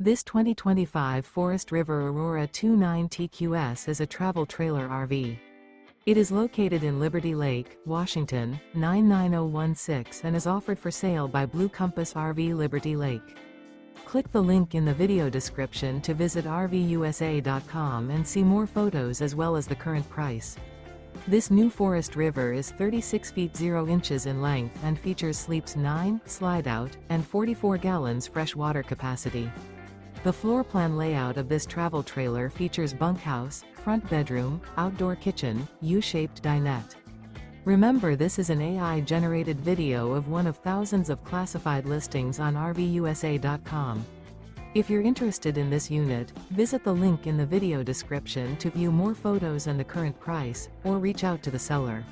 This 2025 Forest River Aurora 29 TQS is a travel trailer RV. It is located in Liberty Lake, Washington, 99016 and is offered for sale by Blue Compass RV Liberty Lake. Click the link in the video description to visit RVUSA.com and see more photos as well as the current price. This new Forest River is 36 feet 0 inches in length and features sleeps 9, slide-out, and 44 gallons fresh water capacity. The floor plan layout of this travel trailer features bunkhouse, front bedroom, outdoor kitchen, U-shaped dinette. Remember, this is an AI-generated video of one of thousands of classified listings on RVUSA.com. If you're interested in this unit, visit the link in the video description to view more photos and the current price, or reach out to the seller.